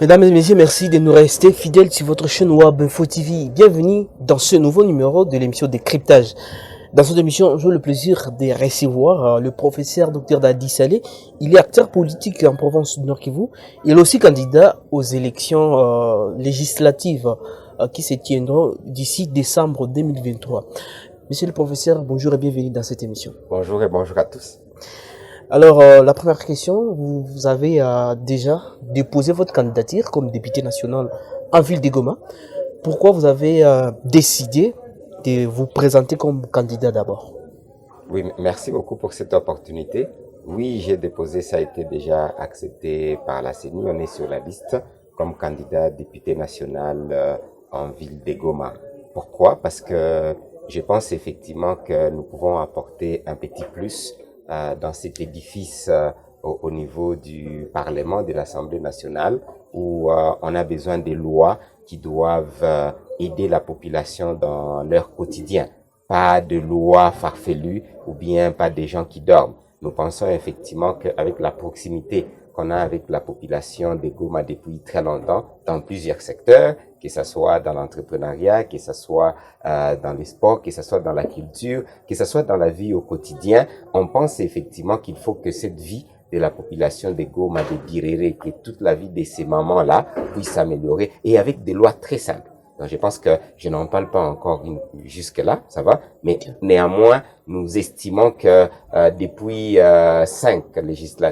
Mesdames et messieurs, merci de nous rester fidèles sur votre chaîne Web Info TV. Bienvenue dans ce nouveau numéro de l'émission Décryptage. Dans cette émission, j'ai le plaisir de recevoir le professeur Dr Dadi Saleh. Il est acteur politique en province du Nord Kivu. Il est aussi candidat aux élections législatives qui se tiendront d'ici décembre 2023. Monsieur le professeur, bonjour et bienvenue dans cette émission. Bonjour et bonjour à tous. Alors, la première question, vous avez déjà déposé votre candidature comme député national en ville de Goma. Pourquoi vous avez décidé de vous présenter comme candidat d'abord? Oui, merci beaucoup pour cette opportunité. Oui, j'ai déposé, ça a été déjà accepté par la CENI. On est sur la liste comme candidat député national en ville de Goma. Pourquoi? Parce que je pense effectivement que nous pouvons apporter un petit plus dans cet édifice au niveau du Parlement, de l'Assemblée nationale, où on a besoin des lois qui doivent aider la population dans leur quotidien. Pas de lois farfelues ou bien pas des gens qui dorment. Nous pensons effectivement qu'avec la proximité qu'on a avec la population de Goma depuis très longtemps, dans plusieurs secteurs, que ce soit dans l'entrepreneuriat, que ce soit dans les sports, que ce soit dans la culture, que ce soit dans la vie au quotidien, on pense effectivement qu'il faut que cette vie de la population de Goma, de Birere, que toute la vie de ces mamans-là puisse s'améliorer et avec des lois très simples. Donc, je pense que je n'en parle pas encore jusque-là, ça va, mais néanmoins, nous estimons que depuis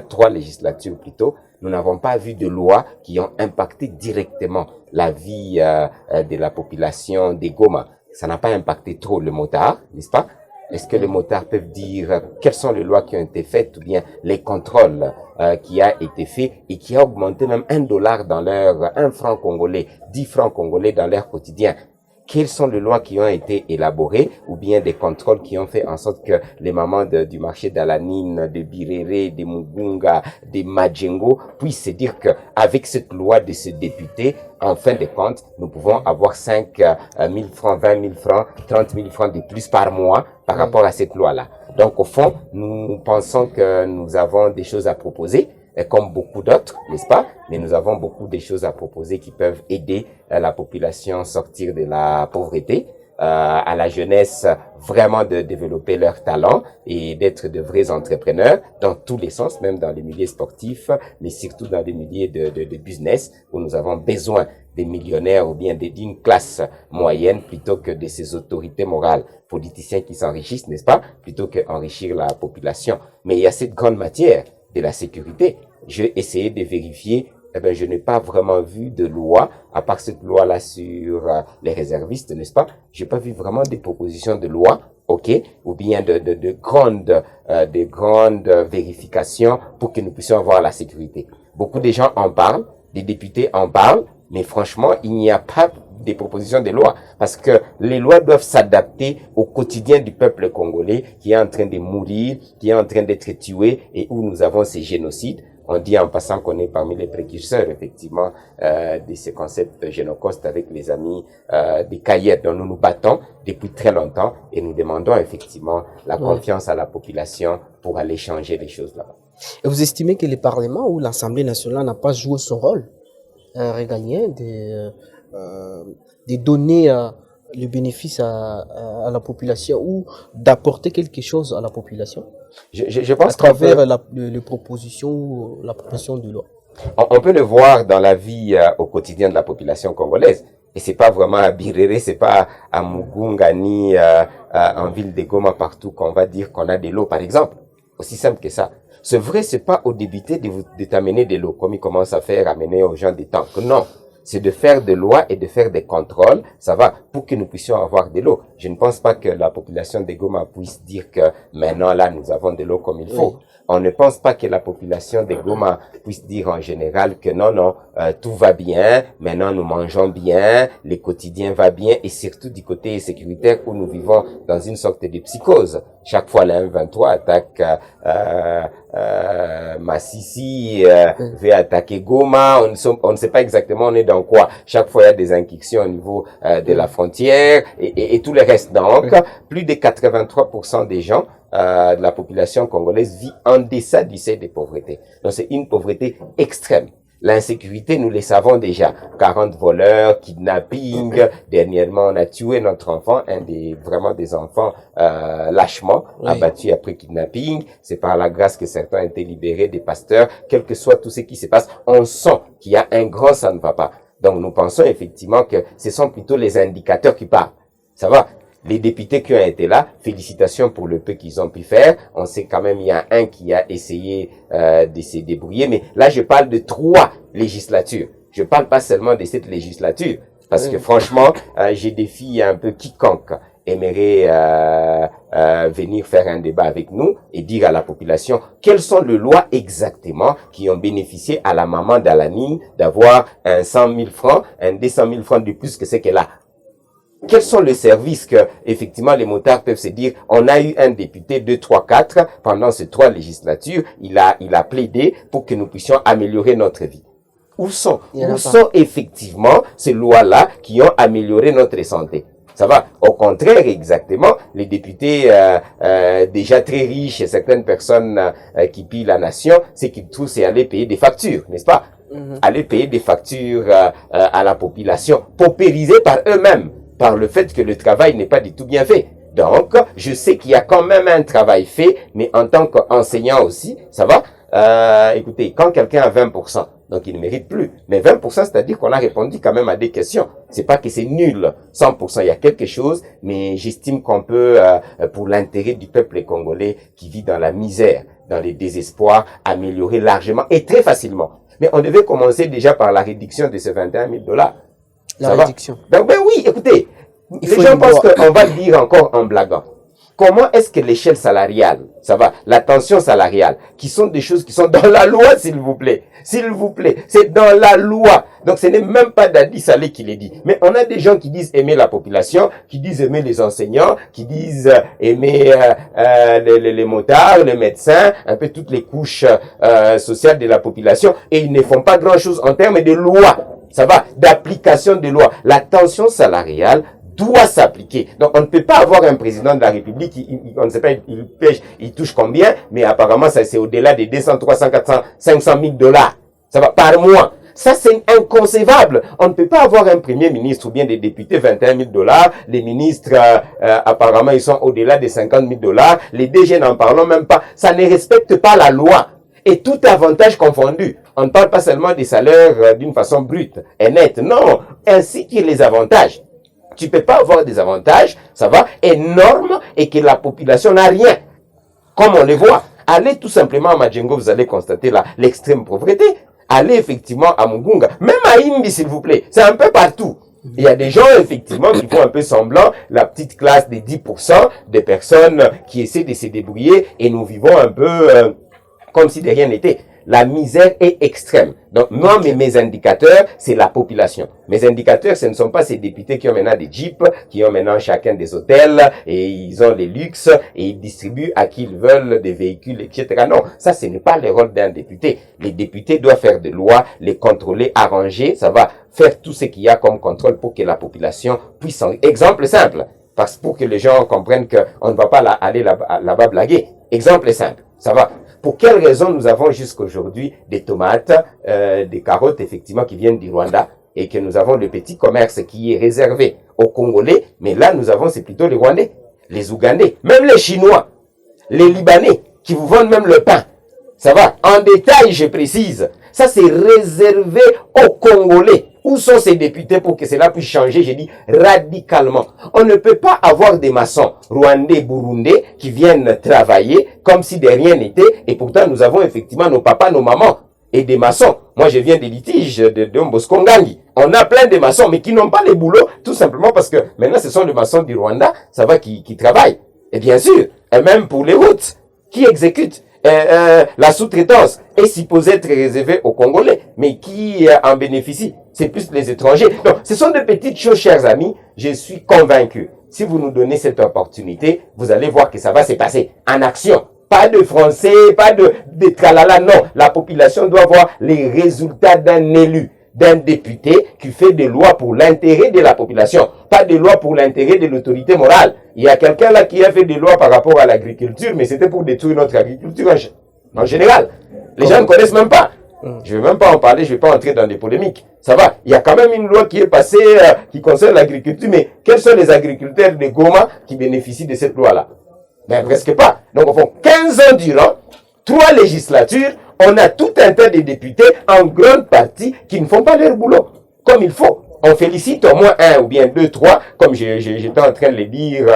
trois législatures plutôt, nous n'avons pas vu de lois qui ont impacté directement la vie de la population des Goma. Ça n'a pas impacté trop le motard, n'est-ce pas? Est-ce que les motards peuvent dire quelles sont les lois qui ont été faites ou bien les contrôles qui a été fait et qui a augmenté même $1 dans leur 1 franc congolais, 10 francs congolais dans leur quotidien? Quelles sont les lois qui ont été élaborées ou bien des contrôles qui ont fait en sorte que les mamans du marché d'Alanine, de Birere, de Mugunga, de Majengo puissent se dire que avec cette loi de ce député, en fin de compte, nous pouvons avoir 5 000 francs, 20 000 francs, 30 000 francs de plus par mois par rapport à cette loi-là. Donc, au fond, nous pensons que nous avons des choses à proposer, comme beaucoup d'autres, n'est-ce pas? Mais nous avons beaucoup de choses à proposer qui peuvent aider la population à sortir de la pauvreté, à la jeunesse vraiment de développer leurs talents et d'être de vrais entrepreneurs dans tous les sens, même dans les milieux sportifs, mais surtout dans les milieux de business où nous avons besoin des millionnaires ou bien d'une classe moyenne plutôt que de ces autorités morales, politiciens qui s'enrichissent, n'est-ce pas? Plutôt qu'enrichir la population. Mais il y a cette grande matière de la sécurité. J'ai essayé de vérifier, je n'ai pas vraiment vu de loi, à part cette loi-là sur les réservistes, n'est-ce pas? J'ai pas vu vraiment des propositions de loi, ok, ou bien de grandes vérifications pour que nous puissions avoir la sécurité. Beaucoup de gens en parlent, des députés en parlent, mais franchement, il n'y a pas des propositions de loi, parce que les lois doivent s'adapter au quotidien du peuple congolais qui est en train de mourir, qui est en train d'être tué et où nous avons ces génocides. On dit en passant qu'on est parmi les précurseurs, effectivement, de ces concepts génocostes avec les amis des Caillettes dont nous nous battons depuis très longtemps et nous demandons effectivement la confiance à la population pour aller changer les choses là-bas. Et vous estimez que le Parlement ou l'Assemblée nationale n'a pas joué son rôle régalien de donner le bénéfice à la population ou d'apporter quelque chose à la population je pense à travers les propositions ou la proposition de loi? On peut le voir dans la vie au quotidien de la population congolaise. Et c'est pas vraiment à Birere, c'est pas à Mugunga ni en ville de Goma partout qu'on va dire qu'on a de l'eau, par exemple. Aussi simple que ça. C'est vrai, c'est pas au débuté de t'amener de l'eau, comme ils commencent à faire, amener aux gens des tanks. Non. C'est de faire des lois et de faire des contrôles, ça va, pour que nous puissions avoir de l'eau. Je ne pense pas que la population de Goma puisse dire que maintenant là, nous avons de l'eau comme il faut. On ne pense pas que la population de Goma puisse dire en général que non, tout va bien, maintenant nous mangeons bien, le quotidien va bien, et surtout du côté sécuritaire où nous vivons dans une sorte de psychose. Chaque fois, la M23 attaque Massissi, veut attaquer Goma, on ne sait pas exactement on est dans quoi. Chaque fois, il y a des inquiétudes au niveau de la frontière et tout le reste. Donc, plus de 83% des gens de la population congolaise vit en deçà du seuil de pauvreté. Donc, c'est une pauvreté extrême. L'insécurité, nous les savons déjà. 40 voleurs, kidnapping. Dernièrement, on a tué notre enfant, vraiment des enfants lâchement abattus après kidnapping. C'est par la grâce que certains ont été libérés, des pasteurs. Quel que soit tout ce qui se passe, on sent qu'il y a un grand ça ne va pas. Donc nous pensons effectivement que ce sont plutôt les indicateurs qui parlent. Ça va? Les députés qui ont été là, félicitations pour le peu qu'ils ont pu faire. On sait quand même il y a un qui a essayé de se débrouiller, mais là je parle de 3 législatures. Je parle pas seulement de cette législature, parce que franchement, je défie un peu quiconque aimerait venir faire un débat avec nous et dire à la population quelles sont les lois exactement qui ont bénéficié à la maman d'Alanine d'avoir un 100 000 francs, un 200 000 francs de plus que ce qu'elle a. Quels sont les services que, effectivement, les motards peuvent se dire, on a eu un député 2, 3, 4 pendant ces 3 législatures, il a plaidé pour que nous puissions améliorer notre vie. Où sont effectivement ces lois-là qui ont amélioré notre santé? Ça va. Au contraire, exactement, les députés déjà très riches et certaines personnes qui pillent la nation, c'est qu'ils tous et aller payer des factures, n'est-ce pas? Aller payer des factures à la population, paupérisée par eux-mêmes, par le fait que le travail n'est pas du tout bien fait. Donc, je sais qu'il y a quand même un travail fait, mais en tant qu'enseignant aussi, ça va. Écoutez, quand quelqu'un a 20%, donc il ne mérite plus. Mais 20%, c'est-à-dire qu'on a répondu quand même à des questions. C'est pas que c'est nul. 100%, il y a quelque chose, mais j'estime qu'on peut, pour l'intérêt du peuple congolais qui vit dans la misère, dans les désespoirs, améliorer largement et très facilement. Mais on devait commencer déjà par la réduction de ces 21 000 $. La réduction. Donc, ben oui, écoutez, les gens pensent qu'on va le dire encore en blaguant. Comment est-ce que l'échelle salariale, ça va, la tension salariale, qui sont des choses qui sont dans la loi, s'il vous plaît, c'est dans la loi. Donc ce n'est même pas Dadi Saleh qui les dit. Mais on a des gens qui disent aimer la population, qui disent aimer les enseignants, qui disent aimer les motards, les médecins, un peu toutes les couches sociales de la population, et ils ne font pas grand-chose en termes de loi. Ça va, d'application de loi. La tension salariale doit s'appliquer. Donc, on ne peut pas avoir un président de la République on ne sait pas, il pêche, il touche combien, mais apparemment, ça, c'est au-delà des 200, 300, 400, 500 000 $. Ça va, par mois. Ça, c'est inconcevable. On ne peut pas avoir un premier ministre ou bien des députés 21 000 $. Les ministres, apparemment, ils sont au-delà des 50 000 $. Les DG n'en parlons même pas. Ça ne respecte pas la loi. Et tout avantage confondu. On ne parle pas seulement des salaires d'une façon brute et nette. Non, ainsi que les avantages. Tu peux pas avoir des avantages, ça va, énormes et que la population n'a rien. Comme on les voit. Allez tout simplement à Madjengo, vous allez constater là l'extrême pauvreté. Allez effectivement à Mugunga. Même à Imbi, s'il vous plaît. C'est un peu partout. Il y a des gens, effectivement, qui font un peu semblant, la petite classe des 10% de personnes qui essaient de se débrouiller et nous vivons un peu comme si de rien n'était. La misère est extrême. Donc, moi, mes indicateurs, c'est la population. Mes indicateurs, ce ne sont pas ces députés qui ont maintenant des jeeps, qui ont maintenant chacun des hôtels, et ils ont les luxes, et ils distribuent à qui ils veulent des véhicules, etc. Non, ça, ce n'est pas le rôle d'un député. Les députés doivent faire des lois, les contrôler, arranger, ça va faire tout ce qu'il y a comme contrôle pour que la population puisse... Exemple simple, parce pour que les gens comprennent qu'on ne va pas aller là-bas blaguer. Exemple simple, ça va. Pour quelle raison nous avons jusqu'aujourd'hui des tomates, des carottes, effectivement, qui viennent du Rwanda, et que nous avons le petit commerce qui est réservé aux Congolais, mais là, nous avons, c'est plutôt les Rwandais, les Ougandais, même les Chinois, les Libanais, qui vous vendent même le pain. Ça va? En détail, je précise. Ça, c'est réservé aux Congolais. Où sont ces députés pour que cela puisse changer? J'ai dit radicalement. On ne peut pas avoir des maçons rwandais, burundais qui viennent travailler comme si de rien n'était. Et pourtant, nous avons effectivement nos papas, nos mamans et des maçons. Moi, je viens des litiges de Mbosco Ngangi. On a plein de maçons, mais qui n'ont pas les boulots, tout simplement parce que maintenant, ce sont les maçons du Rwanda, ça va, qui travaillent. Et bien sûr, et même pour les routes, qui exécutent. La sous-traitance est supposée être réservée aux Congolais, mais qui en bénéficie? C'est plus les étrangers. Donc, ce sont de petites choses, chers amis. Je suis convaincu. Si vous nous donnez cette opportunité, vous allez voir que ça va se passer en action. Pas de français, pas de tralala, non. La population doit voir les résultats d'un élu, d'un député qui fait des lois pour l'intérêt de la population, pas des lois pour l'intérêt de l'autorité morale. Il y a quelqu'un là qui a fait des lois par rapport à l'agriculture, mais c'était pour détruire notre agriculture en général. Les gens ne connaissent même pas. Je ne vais même pas en parler, je ne vais pas entrer dans des polémiques. Ça va, il y a quand même une loi qui est passée qui concerne l'agriculture, mais quels sont les agriculteurs de Goma qui bénéficient de cette loi-là? Ben presque pas. Donc au fond, 15 ans durant, 3 législatures, on a tout un tas de députés, en grande partie, qui ne font pas leur boulot comme il faut. On félicite au moins 1 ou bien 2, 3, comme j'étais en train de le dire,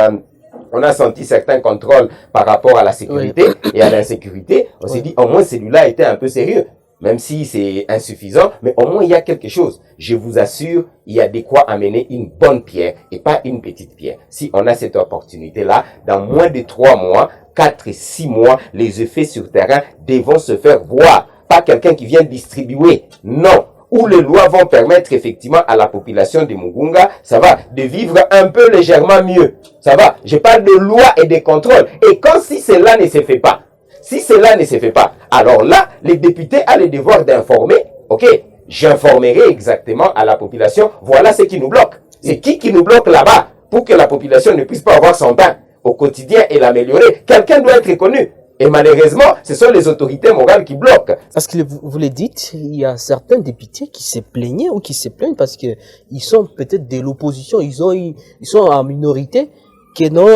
on a senti certains contrôles par rapport à la sécurité et à l'insécurité. On s'est dit, au moins celui-là était un peu sérieux. Même si c'est insuffisant, mais au moins il y a quelque chose. Je vous assure, il y a de quoi amener une bonne pierre et pas une petite pierre. Si on a cette opportunité-là, dans moins de 3 mois, 4 et 6 mois, les effets sur terrain devront se faire voir. Pas quelqu'un qui vient distribuer. Non. Où les lois vont permettre effectivement à la population de Mugunga, ça va, de vivre un peu légèrement mieux. Ça va. Je parle de loi et de contrôle. Et quand si cela ne se fait pas, alors là, les députés ont le devoir d'informer. Ok, j'informerai exactement à la population. Voilà ce qui nous bloque. C'est qui nous bloque là-bas pour que la population ne puisse pas avoir son pain au quotidien et l'améliorer. Quelqu'un doit être reconnu. Et malheureusement, ce sont les autorités morales qui bloquent. Parce que vous le dites, il y a certains députés qui se plaignaient ou qui se plaignent parce que ils sont peut-être de l'opposition. Ils sont en minorité. Que non,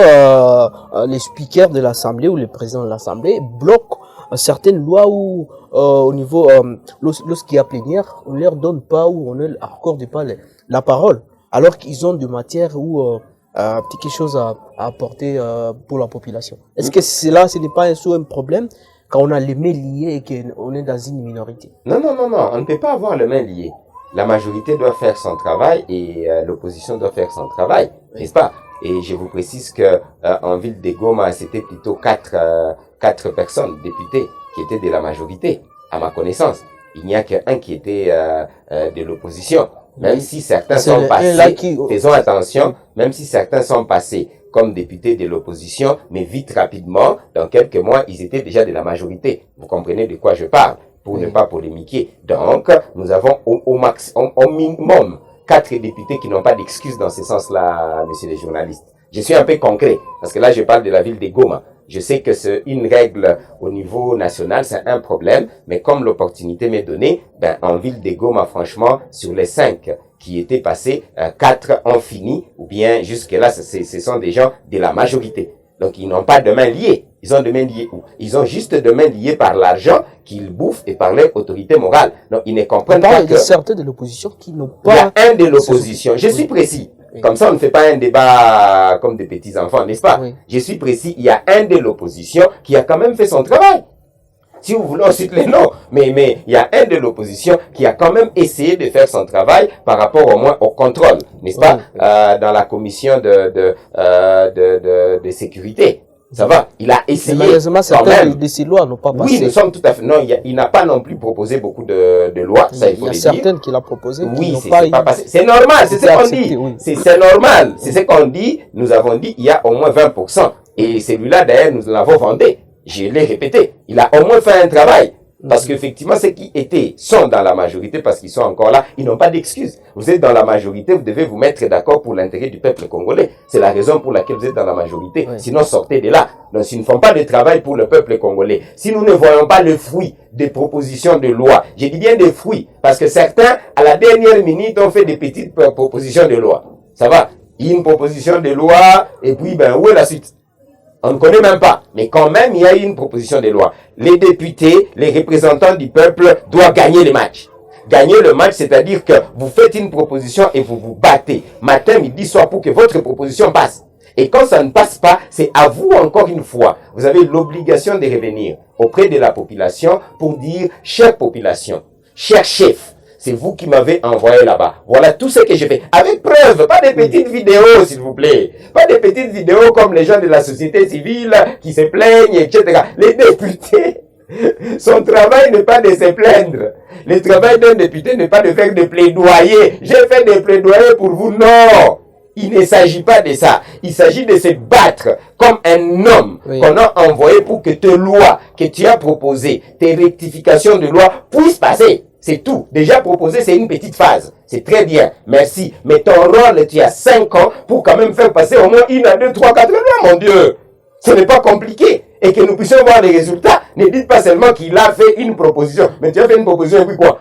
les speakers de l'Assemblée ou le président de l'Assemblée bloquent certaines lois où, au niveau, lorsqu'il y a plénière, on ne leur donne pas ou on ne leur accorde pas la parole. Alors qu'ils ont de matière ou quelque chose à apporter pour la population. Est-ce que ce n'est pas un problème quand on a les mains liées et qu'on est dans une minorité? Non, on ne peut pas avoir les mains liées. La majorité doit faire son travail et l'opposition doit faire son travail, n'est-ce pas? Et je vous précise que en ville de Goma, c'était plutôt 4 personnes députés qui étaient de la majorité, à ma connaissance. Il n'y a qu'un qui était de l'opposition. Même si certains sont passés, faisons attention, même si certains sont passés comme députés de l'opposition, mais vite, rapidement, dans quelques mois, ils étaient déjà de la majorité. Vous comprenez de quoi je parle, pour ne pas polémiquer. Donc, nous avons au minimum 4 députés qui n'ont pas d'excuses dans ce sens-là, messieurs les journalistes. Je suis un peu concret, parce que là, je parle de la ville de Goma. Je sais que c'est une règle au niveau national, c'est un problème, mais comme l'opportunité m'est donnée, en ville de Goma, franchement, sur les 5 qui étaient passés, 4 ont fini, ou bien jusque-là, ce sont des gens de la majorité. Donc, ils n'ont pas de main liée. Ils ont de mains liées où? Ils ont juste de mains liées par l'argent qu'ils bouffent et par leur autorité morale. Donc, ils ne comprennent pas que... Il y a certains de l'opposition qui n'ont pas... Il y a un de l'opposition. Je suis précis. Oui. Comme ça, on ne fait pas un débat comme des petits enfants, n'est-ce pas? Oui. Je suis précis. Il y a un de l'opposition qui a quand même fait son travail. Si vous voulez, on cite les noms. Mais il y a un de l'opposition qui a quand même essayé de faire son travail par rapport au moins au contrôle, n'est-ce pas? Dans la commission de sécurité. Ça va, il a essayé. Malheureusement, certaines de ces lois n'ont pas passé. Oui, nous sommes tout à fait. Non, il n'a pas non plus proposé beaucoup de lois, ça il faut le dire. Il y a certaines qu'il a proposées. Oui, c'est pas passé. C'est normal, c'est ce qu'on dit. Oui. C'est normal, c'est ce qu'on dit. Nous avons dit il y a au moins 20%. Et celui-là, d'ailleurs, nous l'avons vendu. Je l'ai répété. Il a au moins fait un travail. Parce qu'effectivement, ceux qui sont dans la majorité, parce qu'ils sont encore là, ils n'ont pas d'excuses. Vous êtes dans la majorité, vous devez vous mettre d'accord pour l'intérêt du peuple congolais. C'est la raison pour laquelle vous êtes dans la majorité. Oui. Sinon, sortez de là. Donc, s'ils ne font pas de travail pour le peuple congolais, si nous ne voyons pas le fruit des propositions de loi, je dis bien des fruits, parce que certains, à la dernière minute, ont fait des petites propositions de loi. Ça va? Une proposition de loi, et puis, où est la suite? On ne connaît même pas. Mais quand même, il y a une proposition de loi. Les députés, les représentants du peuple doivent gagner le match. Gagner le match, c'est-à-dire que vous faites une proposition et vous vous battez matin, midi, soir pour que votre proposition passe. Et quand ça ne passe pas, c'est à vous encore une fois. Vous avez l'obligation de revenir auprès de la population pour dire, chère population, cher chef, c'est vous qui m'avez envoyé là-bas. Voilà tout ce que j'ai fait. Avec preuve, pas des petites vidéos, s'il vous plaît. Pas des petites vidéos comme les gens de la société civile qui se plaignent, etc. Les députés, son travail n'est pas de se plaindre. Le travail d'un député n'est pas de faire des plaidoyers. J'ai fait des plaidoyers pour vous. Non. Il ne s'agit pas de ça. Il s'agit de se battre comme un homme qu'on a envoyé pour que tes lois que tu as proposées, tes rectifications de loi puissent passer. C'est tout. Déjà proposé, c'est une petite phase. C'est très bien. Merci. Mais ton rôle, tu as 5 ans pour quand même faire passer au moins 1 à 2, 3, 4 lois, mon Dieu. Ce n'est pas compliqué. et que nous puissions voir les résultats. Ne dites pas seulement qu'il a fait une proposition. Mais tu as fait une proposition et puis quoi?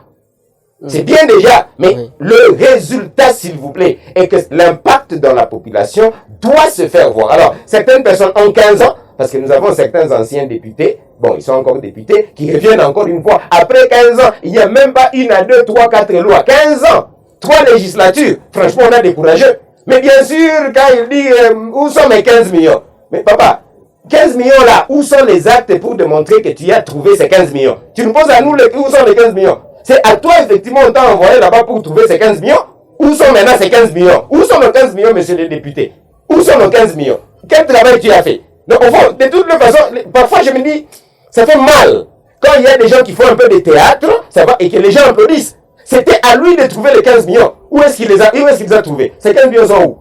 C'est bien déjà, mais le résultat, s'il vous plaît, est que l'impact dans la population doit se faire voir. Alors, certaines personnes ont 15 ans, parce que nous avons certains anciens députés, bon, ils sont encore députés, qui reviennent encore une fois. Après 15 ans, il n'y a même pas une à deux, trois, quatre lois. 15 ans, 3 législatures. Franchement, on a des courageux. Mais bien sûr, quand il dit, où sont mes 15 millions? Mais papa, 15 millions là, où sont les actes pour démontrer que tu as trouvé ces 15 millions? Tu nous poses à nous, où sont les 15 millions? C'est à toi, effectivement, on t'a envoyé là-bas pour trouver ces 15 millions. Où sont maintenant ces 15 millions? Où sont nos 15 millions, monsieur le député? Où sont nos 15 millions? Quel travail tu as fait? Donc, au fond, de toutes les façons, parfois je me dis, ça fait mal. Quand il y a des gens qui font un peu de théâtre, ça va, et que les gens applaudissent. C'était à lui de trouver les 15 millions. Où est-ce qu'il les a trouvés? Ces 15 millions sont où?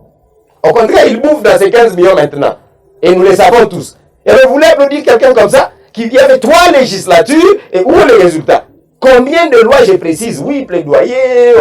Au contraire, il bouffe dans ces 15 millions maintenant. Et nous les savons tous. Et vous voulez applaudir quelqu'un comme ça, qui avait 3 législatures, et où est le résultat? Combien de lois, je précise, oui, plaidoyer,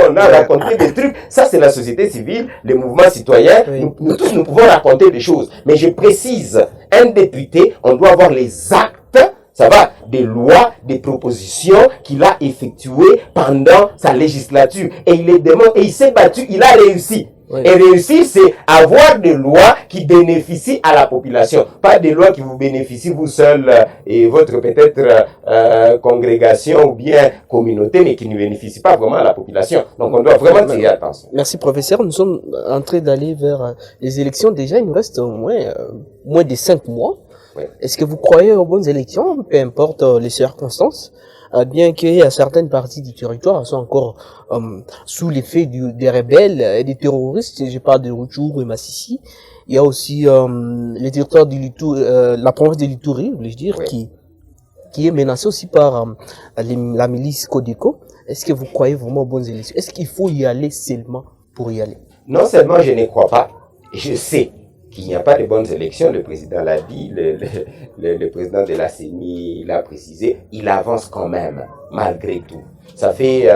on a raconté des trucs, ça c'est la société civile, les mouvements citoyens, nous tous nous pouvons raconter des choses. Mais je précise, un député, on doit avoir les actes, ça va, des lois, des propositions qu'il a effectuées pendant sa législature. Et il les demande, et il s'est battu, il a réussi. Oui. Et réussir, c'est avoir des lois qui bénéficient à la population. Pas des lois qui vous bénéficient vous seul et votre peut-être congrégation ou bien communauté, mais qui ne bénéficient pas vraiment à la population. Donc on doit vraiment tirer attention. Merci professeur. Nous sommes en train d'aller vers les élections. Déjà, il nous reste moins de 5 mois. Oui. Est-ce que vous croyez aux bonnes élections, peu importe les circonstances? Bien qu'il y a certaines parties du territoire sont encore sous l'effet des rebelles et des terroristes, je parle de Rutshuru et Massissi. Il y a aussi les territoires du la province de l'Ituri, voulais-je dire, oui, qui est menacée aussi par la milice Codeco. Est-ce que vous croyez vraiment aux bonnes élections? Est-ce qu'il faut y aller seulement pour y aller? Non seulement je ne crois pas, je sais qu'il n'y a pas de bonnes élections, le président l'a dit, le président de la CENI l'a précisé, il avance quand même, malgré tout. Ça fait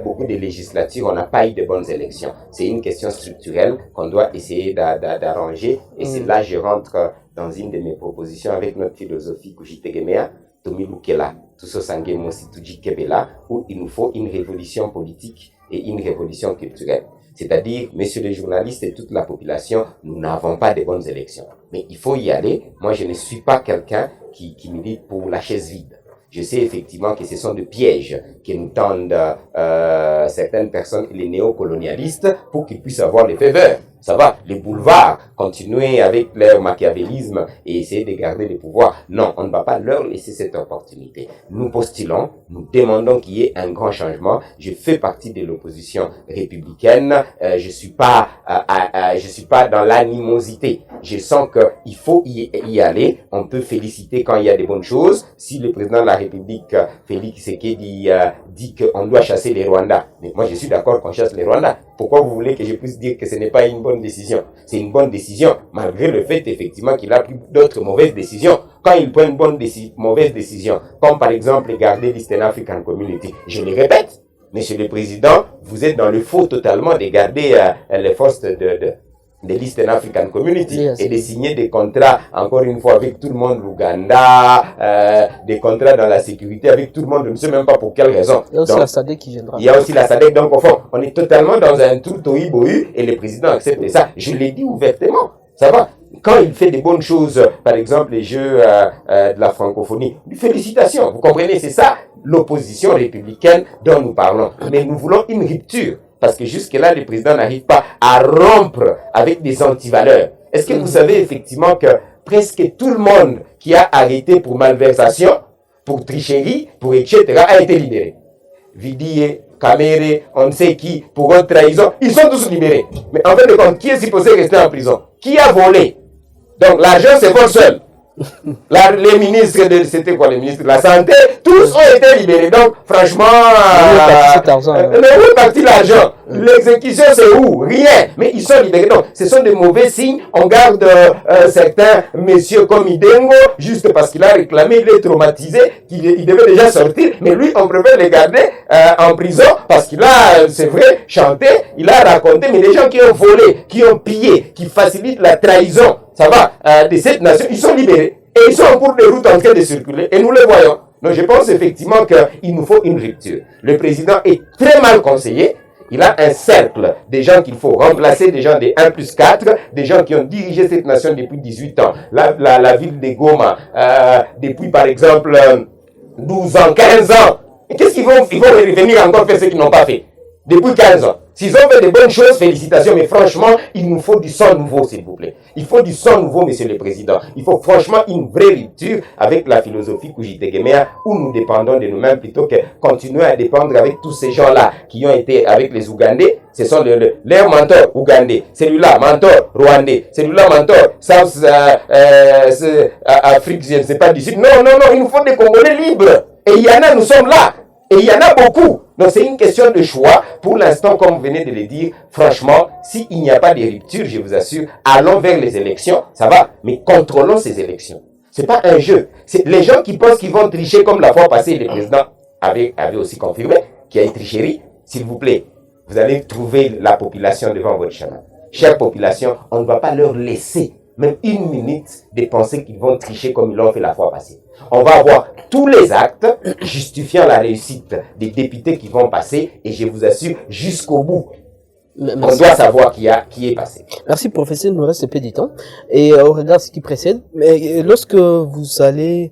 beaucoup de législatures, on n'a pas eu de bonnes élections. C'est une question structurelle qu'on doit essayer d'arranger. Et c'est là que je rentre dans une de mes propositions avec notre philosophie Kujitegemea, Tomilukela, Tusosange Mosituji Kebela, où il nous faut une révolution politique et une révolution culturelle. C'est-à-dire, messieurs les journalistes et toute la population, nous n'avons pas de bonnes élections. Mais il faut y aller. Moi, je ne suis pas quelqu'un qui milite pour la chaise vide. Je sais effectivement que ce sont des pièges que nous tendent certaines personnes, les néocolonialistes, pour qu'ils puissent avoir les faveurs. Ça va, les boulevards, continuer avec leur machiavélisme et essayer de garder le pouvoir. Non, on ne va pas leur laisser cette opportunité. Nous postulons, nous demandons qu'il y ait un grand changement. Je fais partie de l'opposition républicaine. Je suis pas dans l'animosité. Je sens que il faut y aller. On peut féliciter quand il y a des bonnes choses. Si le président de la République, Félix Tshisekedi, dit qu'on doit chasser les Rwandais, mais moi je suis d'accord qu'on chasse les Rwandais. Pourquoi vous voulez que je puisse dire que ce n'est pas une bonne décision? C'est une bonne décision, malgré le fait effectivement qu'il a pris d'autres mauvaises décisions. Quand il prend une mauvaise décision, comme par exemple garder l'Eastern African Community, je le répète, Monsieur le Président, vous êtes dans le faux totalement de garder les forces de l'Eastern African Community et de signer des contrats, encore une fois, avec tout le monde, l'Ouganda, des contrats dans la sécurité avec tout le monde, je ne sais même pas pour quelle raison. Il y a aussi la SADC qui viendra. Il y a aussi la SADC, donc au fond, on est totalement dans un trou tohu-bohu et le président accepte ça. Je l'ai dit ouvertement, ça va. Quand il fait des bonnes choses, par exemple les jeux de la francophonie, félicitations, vous comprenez, c'est ça l'opposition républicaine dont nous parlons. Mais nous voulons une rupture. Parce que jusque-là, le président n'arrive pas à rompre avec des antivaleurs. Est-ce que vous savez effectivement que presque tout le monde qui a arrêté pour malversation, pour tricherie, pour etc., a été libéré? Vidier, Kamere, on ne sait qui, pour une trahison, ils sont tous libérés. Mais en fait de compte, qui est supposé rester en prison? Qui a volé? Donc l'argent c'est vole seul. Les ministres c'était quoi, les ministres de la santé, tous ont été libérés. Donc franchement, où est parti l'argent? L'exécution c'est où? Rien. Mais ils sont libérés. Donc ce sont des mauvais signes. On garde certains messieurs comme Idengo juste parce qu'il a réclamé, il est traumatisé, qu'il devait déjà sortir. Mais lui on préfère le garder en prison parce qu'il a, c'est vrai, chanté, il a raconté. Mais les gens qui ont volé, qui ont pillé, qui facilitent la trahison, ça va, de cette nation, ils sont libérés. Et ils sont en cours de route en train de circuler et nous les voyons. Donc je pense effectivement qu'il nous faut une rupture. Le président est très mal conseillé. Il a un cercle des gens qu'il faut remplacer, des gens des 1+4, des gens qui ont dirigé cette nation depuis 18 ans. La ville de Goma, depuis par exemple 12 ans, 15 ans. Et qu'est-ce qu'ils vont revenir encore faire ce qu'ils n'ont pas fait depuis 15 ans. S'ils ont fait de bonnes choses, félicitations, mais franchement, il nous faut du sang nouveau, s'il vous plaît. Il faut du sang nouveau, monsieur le président. Il faut franchement une vraie rupture avec la philosophie Kujitegemea, où nous dépendons de nous-mêmes plutôt que continuer à dépendre avec tous ces gens-là qui ont été avec les Ougandais. Ce sont leurs mentors ougandais. Celui-là, mentor rwandais. Celui-là, mentor South Afrique, je ne sais pas du Sud. Non, il nous faut des Congolais libres. Et il y en a, nous sommes là. Et il y en a beaucoup. Donc c'est une question de choix. Pour l'instant, comme vous venez de le dire, franchement, s'il n'y a pas de rupture, je vous assure, allons vers les élections, ça va, mais contrôlons ces élections. C'est pas un jeu. C'est les gens qui pensent qu'ils vont tricher comme la fois passée, le président avait aussi confirmé qu'il y a une tricherie. S'il vous plaît, vous allez trouver la population devant votre chemin. Chère population, on ne va pas leur laisser même une minute de penser qu'ils vont tricher comme ils l'ont fait la fois passée. On va avoir tous les actes justifiant la réussite des députés qui vont passer et je vous assure jusqu'au bout. Merci. On doit savoir qui est passé. Merci professeur, il nous reste peu de temps et on regarde ce qui précède. Mais lorsque vous allez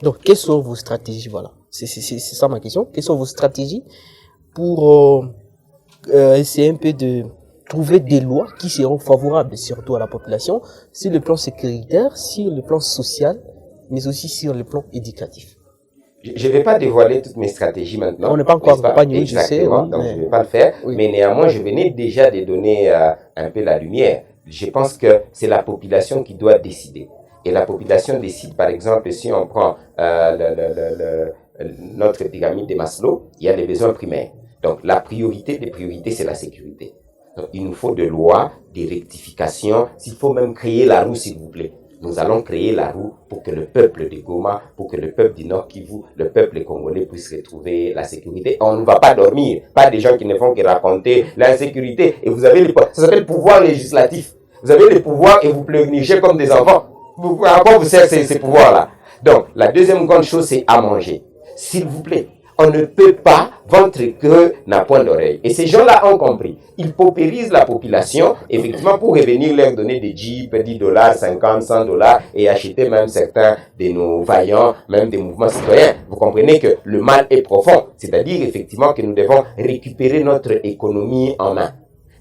donc quelles sont vos stratégies, voilà. C'est ça ma question. Quelles sont vos stratégies pour essayer un peu de trouver des lois qui seront favorables surtout à la population sur le plan sécuritaire, sur le plan social, mais aussi sur le plan éducatif. Je ne vais pas dévoiler toutes mes stratégies maintenant. On n'est pas encore en campagne, je sais. Oui, donc je ne vais pas le faire. Oui. Mais néanmoins, je venais déjà de donner un peu la lumière. Je pense que c'est la population qui doit décider. Et la population décide, par exemple, si on prend notre pyramide de Maslow, il y a les besoins primaires. Donc la priorité des priorités, c'est la sécurité. Donc, il nous faut des lois, des rectifications. S'il faut même créer la roue, s'il vous plaît. Nous allons créer la roue pour que le peuple de Goma, pour que le peuple du Nord Kivu, le peuple congolais puisse retrouver la sécurité. On ne va pas dormir. Pas des gens qui ne font que raconter l'insécurité. Et vous avez ça s'appelle le pouvoir législatif. Vous avez le pouvoir et vous pleurnichez comme des enfants. À quoi vous sert ces pouvoirs-là? Donc, la deuxième grande chose, c'est à manger. S'il vous plaît. On ne peut pas, ventre creux n'a point d'oreille. Et ces gens-là ont compris. Ils paupérisent la population, effectivement, pour revenir leur donner des jeeps, $10, 50, $100, et acheter même certains de nos vaillants, même des mouvements citoyens. Vous comprenez que le mal est profond. C'est-à-dire, effectivement, que nous devons récupérer notre économie en main.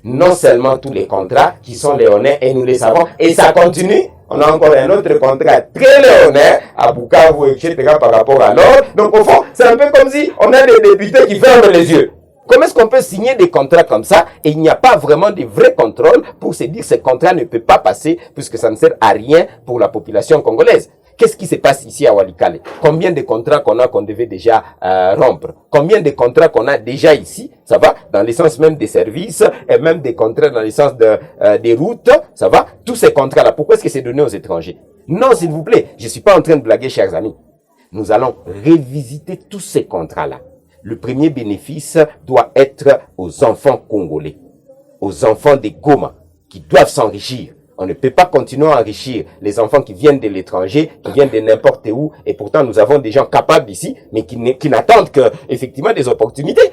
Non seulement tous les contrats qui sont léonins, et nous les savons, et ça continue. On a encore un autre contrat très léonin à Bukavu, etc. par rapport à l'or. Donc au fond, c'est un peu comme si on a des députés qui ferment les yeux. Comment est-ce qu'on peut signer des contrats comme ça et il n'y a pas vraiment de vrai contrôle pour se dire que ce contrat ne peut pas passer puisque ça ne sert à rien pour la population congolaise? Qu'est-ce qui se passe ici à Walikale? Combien de contrats qu'on devait déjà rompre? Combien de contrats qu'on a déjà ici? Ça va? Dans l'essence même des services et même des contrats dans l'essence des routes. Ça va? Tous ces contrats-là, pourquoi est-ce que c'est donné aux étrangers? Non, s'il vous plaît, je suis pas en train de blaguer, chers amis. Nous allons révisiter tous ces contrats-là. Le premier bénéfice doit être aux enfants congolais, aux enfants des Goma, qui doivent s'enrichir. On ne peut pas continuer à enrichir les enfants qui viennent de l'étranger, qui viennent de n'importe où, et pourtant nous avons des gens capables ici, mais qui n'attendent que, effectivement, des opportunités.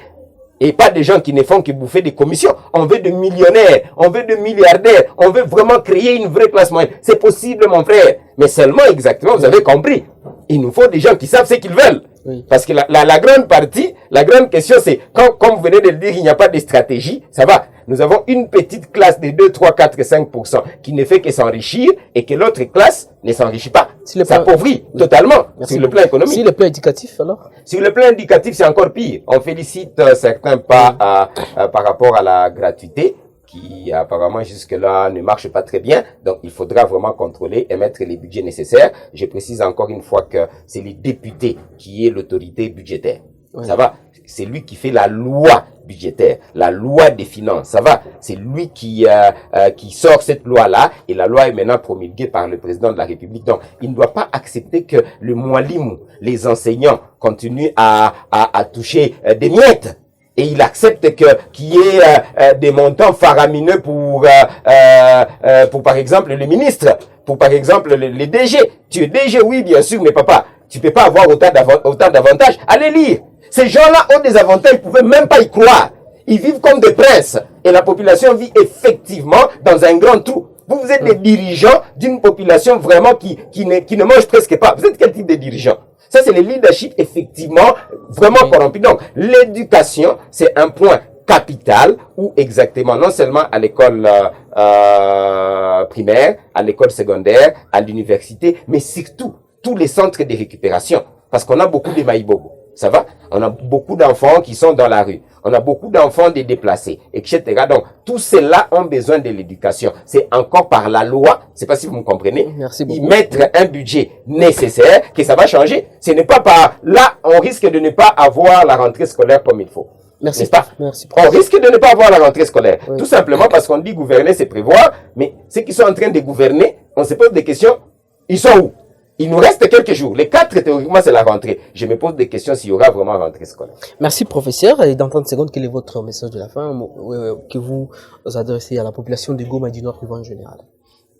Et pas des gens qui ne font que bouffer des commissions. On veut de millionnaires, on veut de milliardaires, on veut vraiment créer une vraie classe moyenne. C'est possible, mon frère. Mais seulement, exactement, vous avez compris. Il nous faut des gens qui savent ce qu'ils veulent. Oui. Parce que la grande partie, la grande question, c'est, comme vous venez de le dire, il n'y a pas de stratégie, ça va. Nous avons une petite classe de 2, 3, 4, 5% qui ne fait que s'enrichir et que l'autre classe ne s'enrichit pas. S'appauvrit totalement. Merci. Sur le plan économique. Sur le plan éducatif, alors? Sur le plan éducatif, c'est encore pire. On félicite certains pas par rapport à la gratuité qui apparemment jusque-là ne marche pas très bien. Donc, il faudra vraiment contrôler et mettre les budgets nécessaires. Je précise encore une fois que c'est les députés qui est l'autorité budgétaire. Oui. Ça va? C'est lui qui fait la loi budgétaire, la loi des finances, ça va. C'est lui qui sort cette loi-là et la loi est maintenant promulguée par le président de la République. Donc, il ne doit pas accepter que le Mwalimu, les enseignants, continuent à toucher des miettes. Et il accepte qu'il y ait des montants faramineux pour par exemple le ministre. pour par exemple les DG. Tu es DG, oui, bien sûr, mais papa, tu peux pas avoir autant d'avantages. Allez lire. Ces gens-là ont des avantages, ils ne pouvaient même pas y croire. Ils vivent comme des princes. Et la population vit effectivement dans un grand trou. Vous êtes des dirigeants d'une population vraiment qui ne mange presque pas. Vous êtes quel type de dirigeant? Ça, c'est le leadership, effectivement, vraiment corrompu. Donc, l'éducation, c'est un point capital où exactement, non seulement à l'école primaire, à l'école secondaire, à l'université, mais surtout tous les centres de récupération. Parce qu'on a beaucoup de maïbobo. Ça va? On a beaucoup d'enfants qui sont dans la rue. On a beaucoup d'enfants des déplacés, etc. Donc, tous ceux-là ont besoin de l'éducation. C'est encore par la loi, je ne sais pas si vous me comprenez, Merci beaucoup. y mettre un budget nécessaire que ça va changer. Ce n'est pas par là, on risque de ne pas avoir la rentrée scolaire comme il faut. Merci. N'est-ce pas? Merci. On risque de ne pas avoir la rentrée scolaire. Oui. Tout simplement parce qu'on dit gouverner, c'est prévoir. Mais ceux qui sont en train de gouverner, on se pose des questions. Ils sont où? Il nous reste quelques jours. Les 4, théoriquement, c'est la rentrée. Je me pose des questions s'il y aura vraiment rentrée scolaire. Merci, professeur. Et dans 30 secondes, quel est votre message de la fin que vous adressez à la population de Goma et du Nord Kivu en général?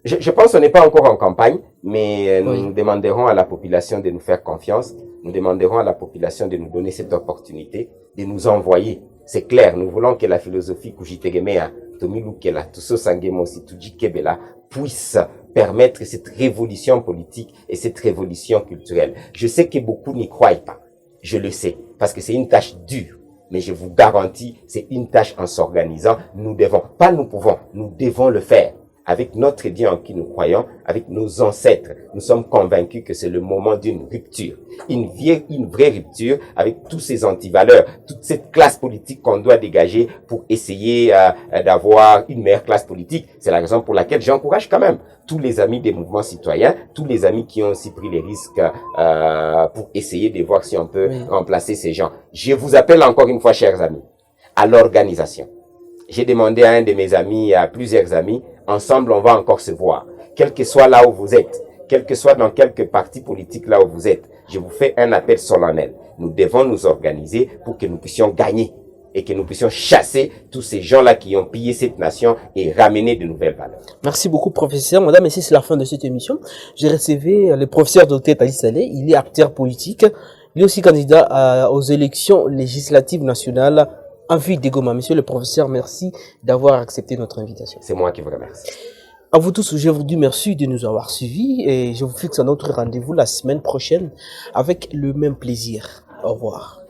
Je pense qu'on n'est pas encore en campagne, mais Oui. nous demanderons à la population de nous faire confiance. Nous demanderons à la population de nous donner cette opportunité, de nous envoyer. C'est clair, nous voulons que la philosophie Kujitegemea, Tomilukela, Tuso Sangemo, Situji Kebela, puisse permettre cette révolution politique et cette révolution culturelle. Je sais que beaucoup n'y croient pas. Je le sais, parce que c'est une tâche dure. Mais je vous garantis, c'est une tâche en s'organisant. Nous devons, pas nous pouvons, nous devons le faire. Avec notre Dieu en qui nous croyons, avec nos ancêtres, nous sommes convaincus que c'est le moment d'une rupture. Une vraie rupture avec tous ces antivaleurs, toute cette classe politique qu'on doit dégager pour essayer d'avoir une meilleure classe politique. C'est la raison pour laquelle j'encourage quand même tous les amis des mouvements citoyens, tous les amis qui ont aussi pris les risques pour essayer de voir si on peut remplacer ces gens. Je vous appelle encore une fois, chers amis, à l'organisation. J'ai demandé à un de mes amis, à plusieurs amis, ensemble on va encore se voir. Quel que soit là où vous êtes, quel que soit dans quelques partis politiques là où vous êtes, je vous fais un appel solennel. Nous devons nous organiser pour que nous puissions gagner et que nous puissions chasser tous ces gens-là qui ont pillé cette nation et ramener de nouvelles valeurs. Merci beaucoup, professeur. Madame, ici, c'est la fin de cette émission. J'ai reçu le professeur Dr Tali Saleh. Il est acteur politique. Il est aussi candidat aux élections législatives nationales en ville de Goma. Monsieur le professeur, merci d'avoir accepté notre invitation. C'est moi qui vous remercie. À vous tous, je vous dis merci de nous avoir suivis et je vous fixe un autre rendez-vous la semaine prochaine avec le même plaisir. Au revoir.